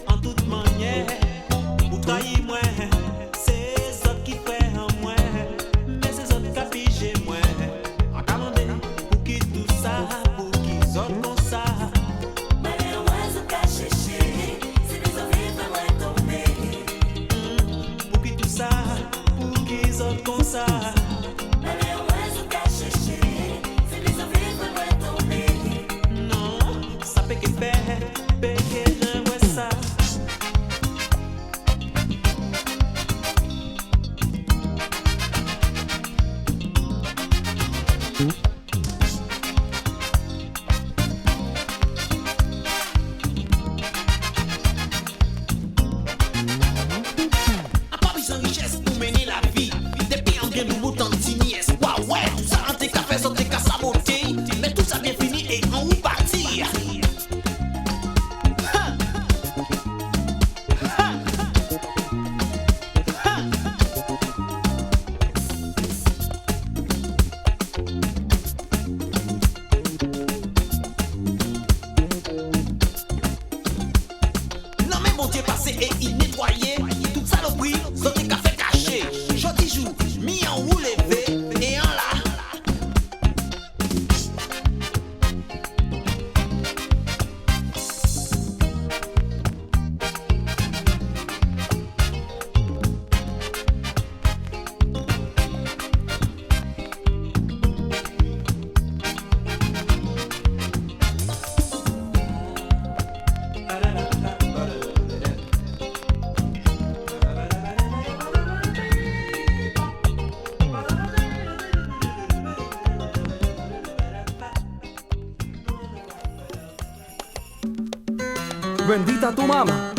en toute manière. Pour trahir moi, c'est autres qui fait en moi. Mais c'est autres qui pigé moi. En demandé pour qui tout ça, pour qui autres comme ça. Pour qui tout ça, pour qui autres comme ça.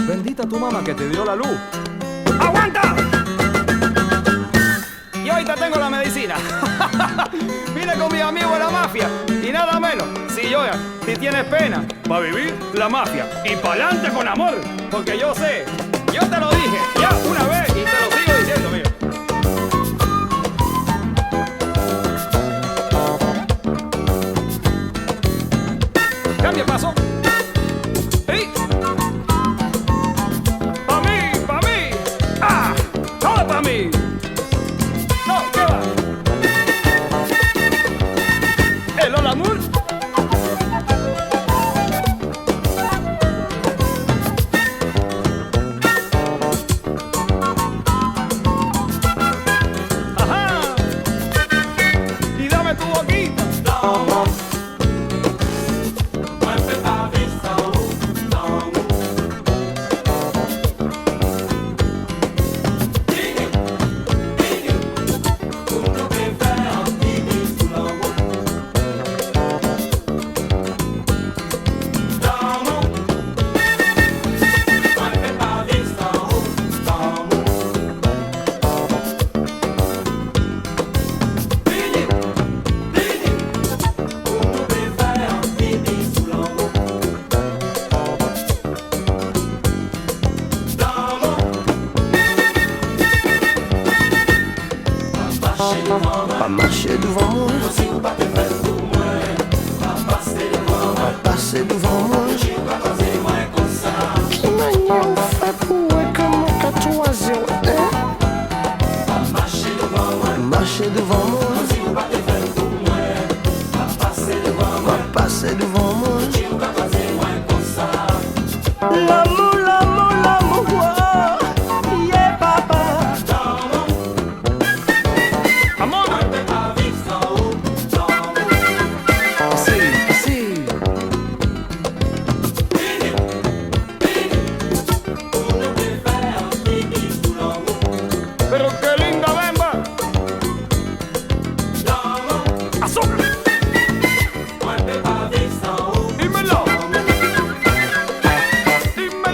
Bendita tu mamá que te dio la luz. ¡Aguanta! Y hoy te tengo la medicina. Vine con mis amigos de la mafia y nada menos. Si tienes pena, va a vivir la mafia. Y pa'lante con amor, porque yo sé, yo te lo dije ya una vez y te lo sigo diciendo, mío. Cambia el paso. ¡Sí! No, ¿qué va? El Hola Mul. Ajá. Y dame tu boquita. Pas marcher devant moi, pas passer devant moi. Qui m'a ou fait pour que mon 4-0 marcher devant moi, pas passer devant moi. L'amour, l'amour, l'amour, oh, yeah papa. Dime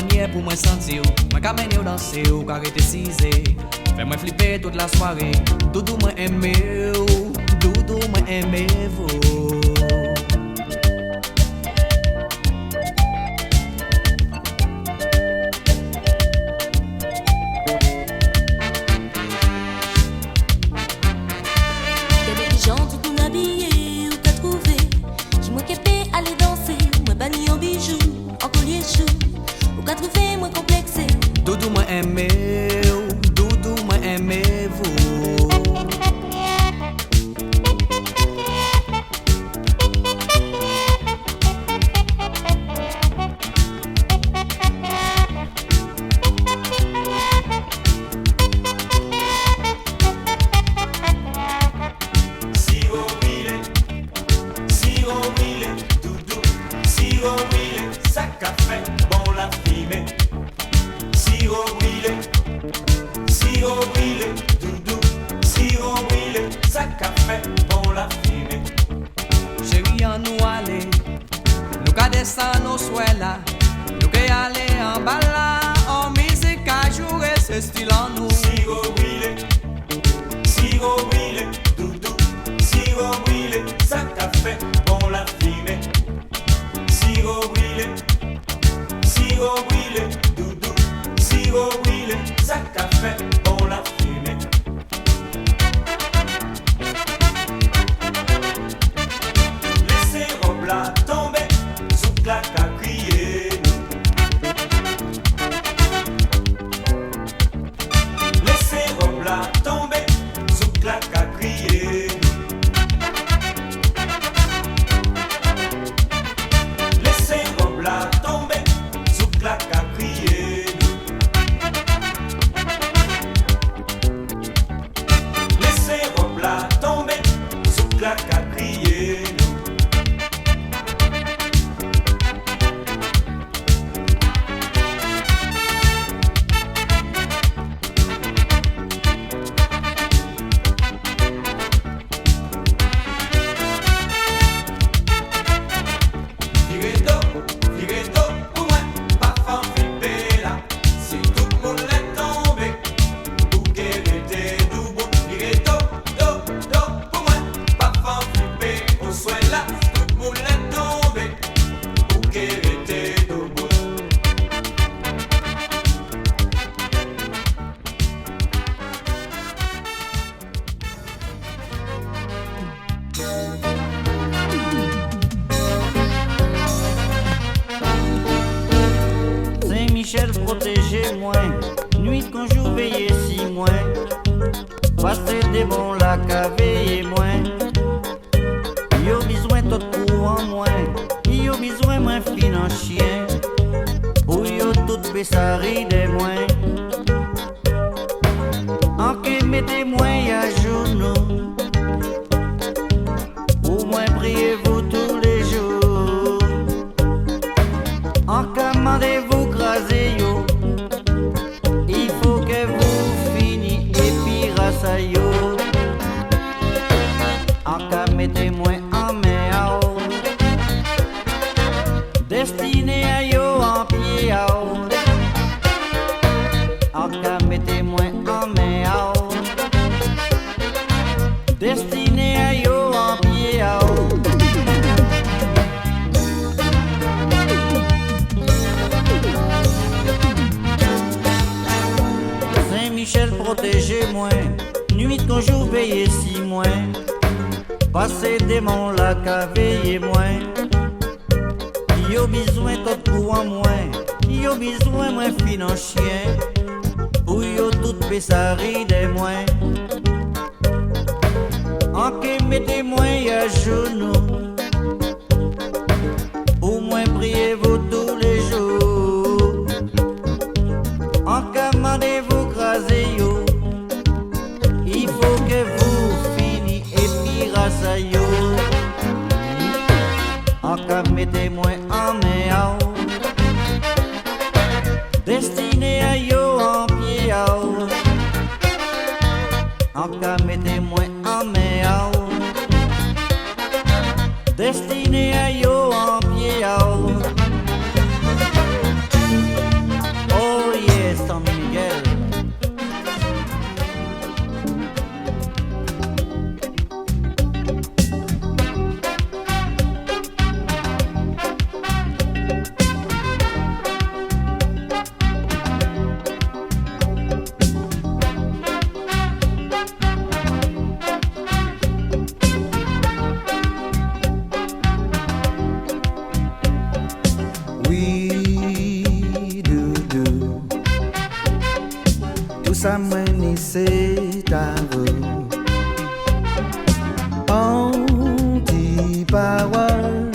manière pour moi sentir. Moi qu'à mener au danser ou qu'à arrêter cisé. Fais-moi flipper toute la soirée. Doudou moi aimé ou, doudou moi aimé vous. Doudou moi aimé ou, doudou moi aimé vous. Chérie, on nous aller, nous qu'à descendre nos souhaits là, nous qu'à aller en bas là, en musique à jouer ce style en nous. Siro wheeler, doudou, siro wheeler, ça qu'a fait bon la fumée. Siro wheeler, doudou, siro wheeler, ça qu'a fait bon la fumée. Laissez robe là tomber, sous claque à crier. Laissez robe là tomber, sous claque à crier. Laissez robe là tomber, sous claque à crier. Laissez robe là tomber, sous claque à crier. Pour moi, pas fan flipper là. Si tout le monde est tombé, pour qu'elle était debout. Do, pour moi, pas fan flipper. Au soin là, tout le monde est tombé, pour qu'elle était debout. Saint-Michel, protégez-moi. Nuit quand je veillais si moi. Passez des bons lacs à veiller moi. Yo besoin tout pour en moi. Yo besoin moins financier. Ou yo tout baissari des moins. En que mettez-moi à genoux. Au moins priez-vous tous les jours. En commandez-vous craser yo. Il faut que vous finissiez et puis grâce yo. En cas mettez-moi en main. Destiné à yo en pied. En cas mettez-moi en main. Destiné à yo en pied. Saint-Michel, protégez-moi. Nuit quand je veillais si moi. Passez des mon lac à veiller moi. Yo besoin tout pour en moi. Yo besoin moins financier. Ou yo tout baissari des moi. En que mettez-moi à genoux. Au moins priez-vous tous les jours. En commandez-vous craser yo. Il faut que vous finissiez et puis grâce à yo. En cas mettez-moi en main. Destiné à yo en pied. En cas mettez-moi en main. Destiné à yo en pied. San Miguel. Ça m'a ni c'est à vous. On dit parole.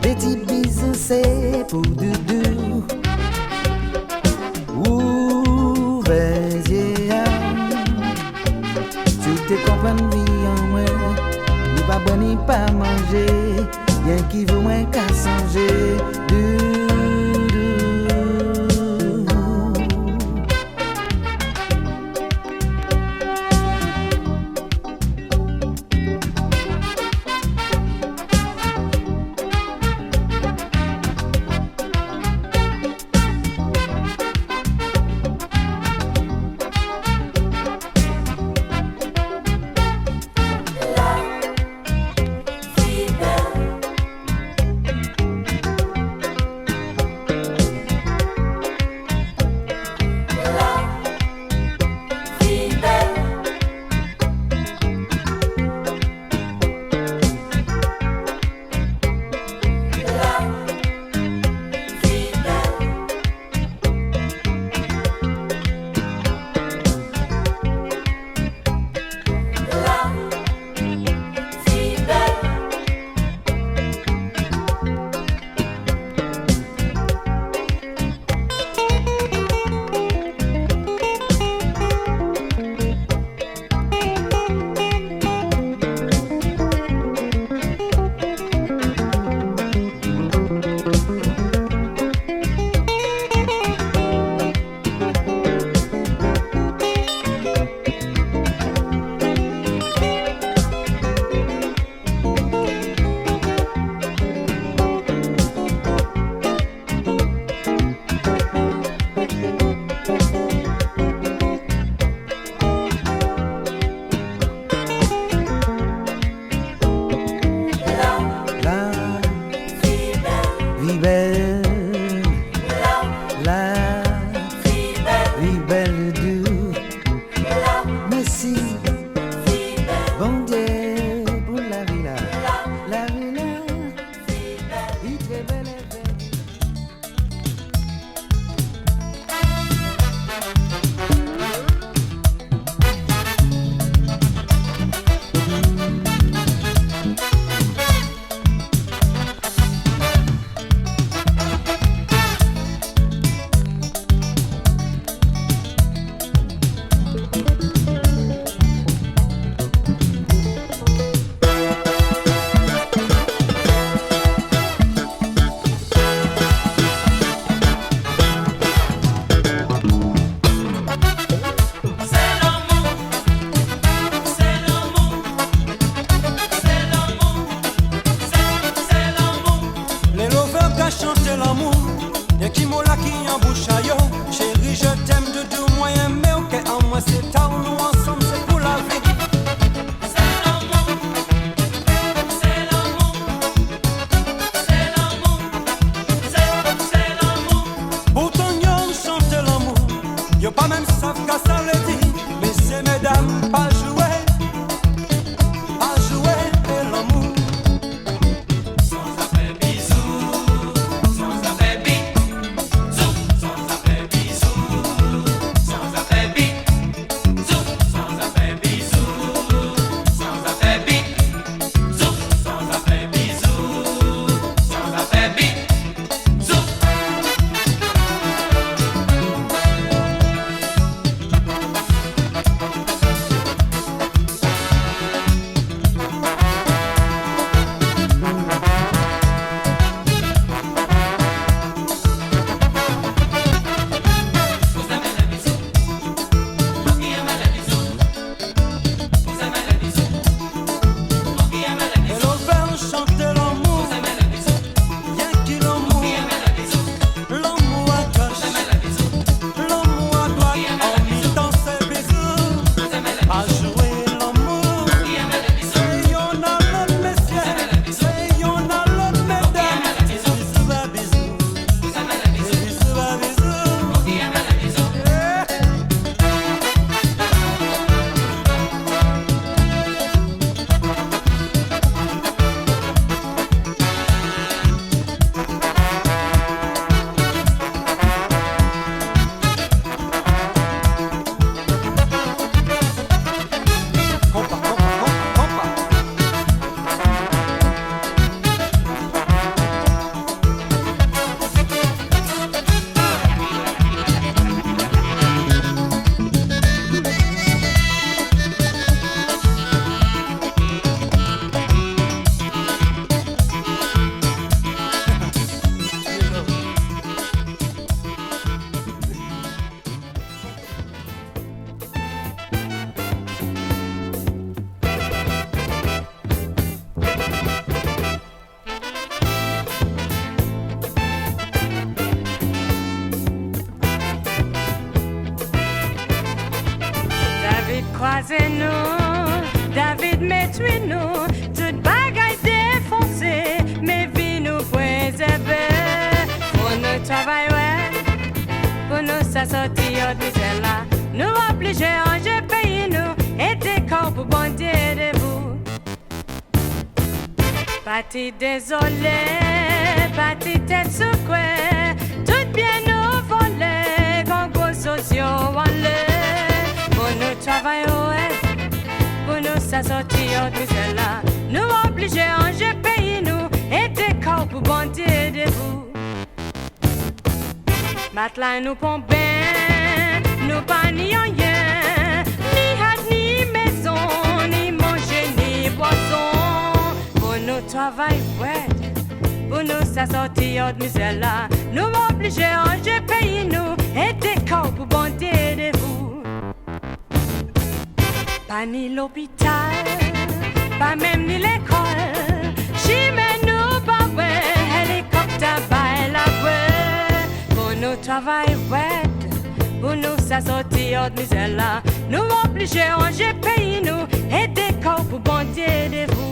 Des petits bisous c'est pour doudou. Ouvert tu te comprends bien en moi. Ni pas bon ni pas manger. Rien qui veut moins qu'à songer. Croisez-nous, David Metui-nous, toute bagaille défoncée, mais vie nous préserver. Pour nous travailler, pour nous s'assortir de misère là, nous obliger à ranger pays nous, et des corps pour bondir de vous. Parti désolé, parti tête secouée, tout bien nous voler, gros sociaux aller. Pour nous travailler, pour nous s'assortir de misère là, nous obliger à ranger pays nous, et des corps pour bondir de vous. Matelas nous pont bien, nous pas ni rien, ni hâte, ni maison, ni manger, ni boisson. Pour nous travail, ouais, pour nous s'assortir de misère là, nous obliger à ranger pays nous, et des corps pour bondir de vous. Pas ni l'hôpital, pas même ni l'école, chimé nous pas ouais, hélicoptère by la voie. Pour nous travail, ouais, pour nous s'assortir de misère là, nous obliger à ranger pays nous, et des corps pour bondir de vous.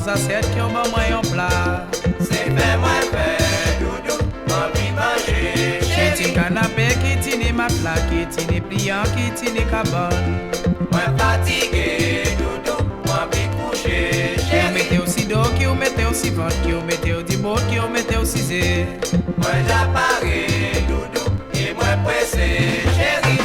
Assiette qui ont bon moyen plat. C'est fait moi faire doudou, envie manger. Qui tine canapé, qui tine matelas, qui tine pliant, qui tine cabane. Moi fatigué, doudou, envie coucher. Qui ont mettez aussi d'eau, qui ont mettez aussi ventre, qui ont mettez au dibot, qui ont mettez aussi zé. Moi j'apparais, doudou, et moi pressé, chérie.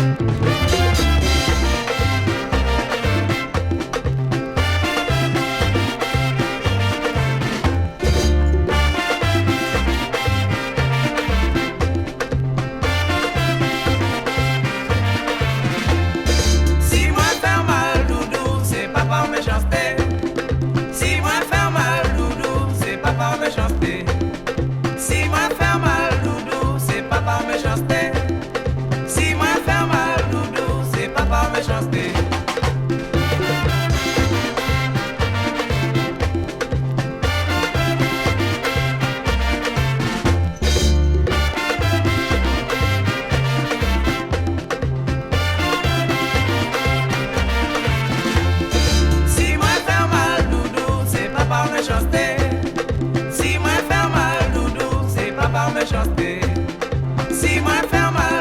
Si moi faire mal,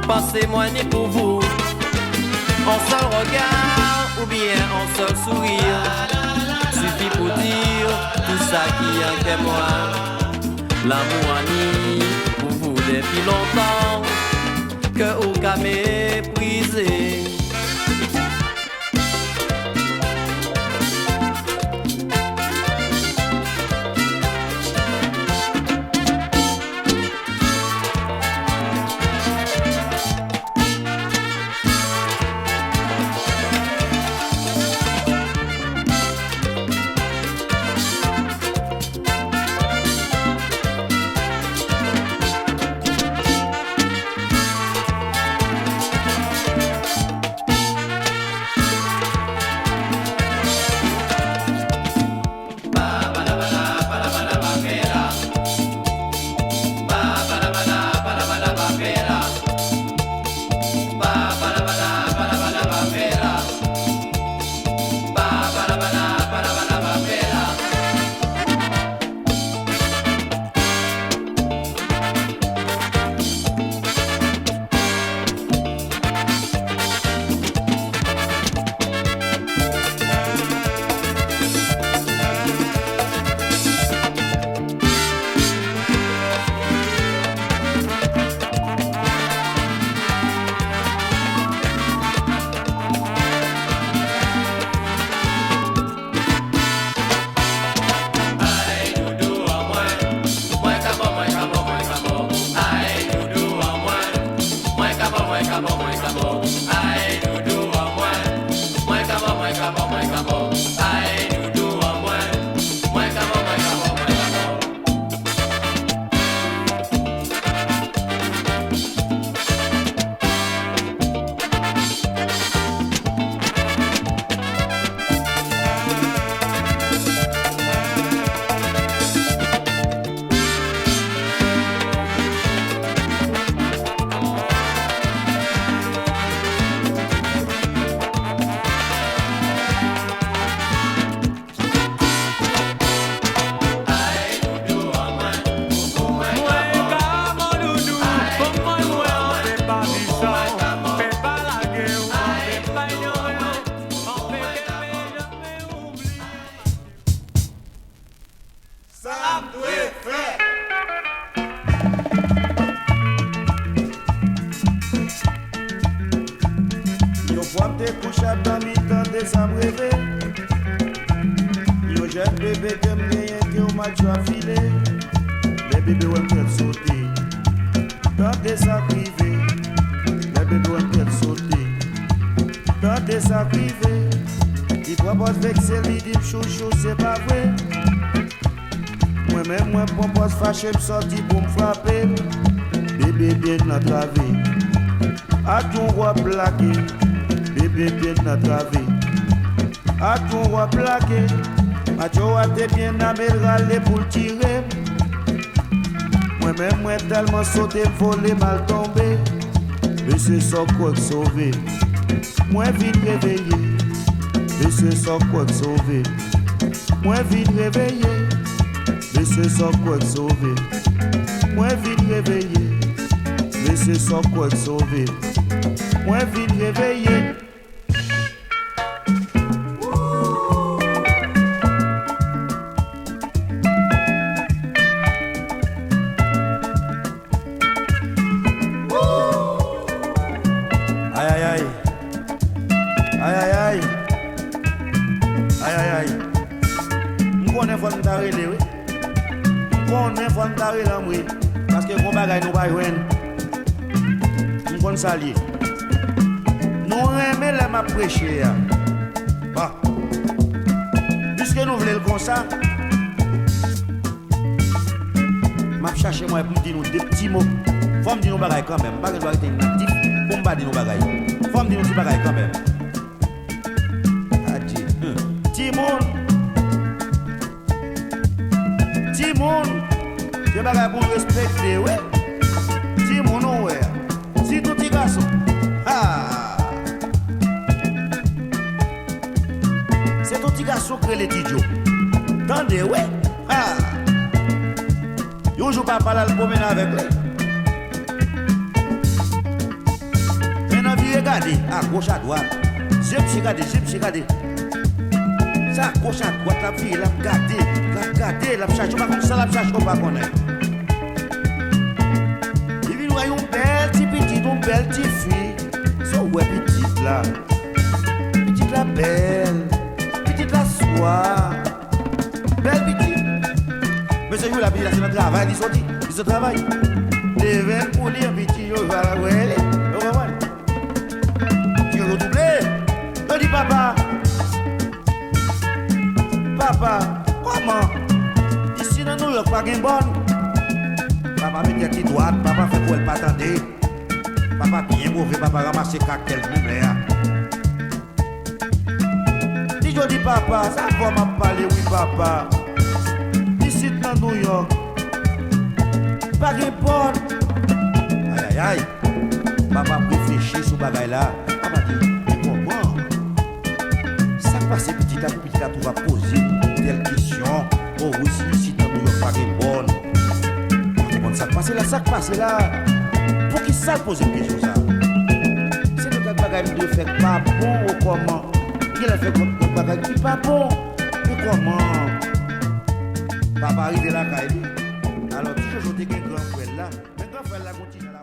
pensez-moi ni pour vous. En seul regard ou bien en seul sourire suffit pour dire tout ça qui inquiète moi. L'amour a mis pour vous depuis longtemps que aucun méprisé. Je me sorti pour me frapper, bébé bien attravé. À ton roi plaqué, bébé bien attravé. À ton roi plaqué, à ton roi t'es bien amélioré pour le tirer. Moi-même, moi tellement sauté, volé, mal tombé. Mais c'est ça quoi sauver. Moi vite réveillé, mais c'est ça quoi sauver. Moi vite réveillé. Laissez ça quoi sauver. Moi vite réveillé. Laissez ça quoi sauver. Moi vite réveillé. Aïe aïe aïe. Aïe aïe aïe. Aïe aïe aïe. M'connais faut m'arrêter oui. On est fond d'arrêt l'amri parce que mon bagage nous va joindre. Nous kon salier. Nous aimer la m'a prêcher. Bah. Puisque nous voulons le comme ça. M'a chercher moi pour dire nous des petits mots. Faut me dire nos bagages quand même. Bagage doit être inactif pour me pas dire nos bagages. Faut me dire nos petits bagages quand même. Adieu. Timon. Timon. Je vais vous respecter, ouais. Si mon nom, ouais. Si tout est garçon. Ah. C'est tout petit garçon que les idiots. Tendez, ouais. Ah. Yo joue pas parler le promener avec lui. il regarde à gauche à droite. Je me suis regardé. Ça à gauche à droite, la fille, la regardé, la cherche, pas comme ça, la cherche qu'on va connaître. Il vient voir une belle petite fille. So ouais, petite là. Petite la belle. Petite la soie. Belle petite. Mais c'est où la petite là, c'est notre travail, ils sont travail. Les verres pour lire, petit, je vais la voir. Tu veux redoubler? Je dis papa. Papa, comment? Ici dans New York, pas de bonne. Papa met tête droite, papa fait pour elle pas attendre. Papa bien mauvais, papa ramasse cocktail même là. Si je dis papa, ça va m'a parler, oui papa. Ici dans New York, pas de bonne. Aïe aïe aïe. Papa réfléchit sur bagaille là. Papa dit, mais comment? Ça passe petit à petit, tu vas poser telle question. Oh oui, si ici dans New York, pas de bonne. Comment ça passe là? Pour qui ça pose une question ça? C'est le bagaille de fait pas bon ou comment? Il a fait quelque bagaille qui pas bon. Mais comment? Papa arrive là, Kaili. Alors, toujours je dis qu'un grand frère là, continue à la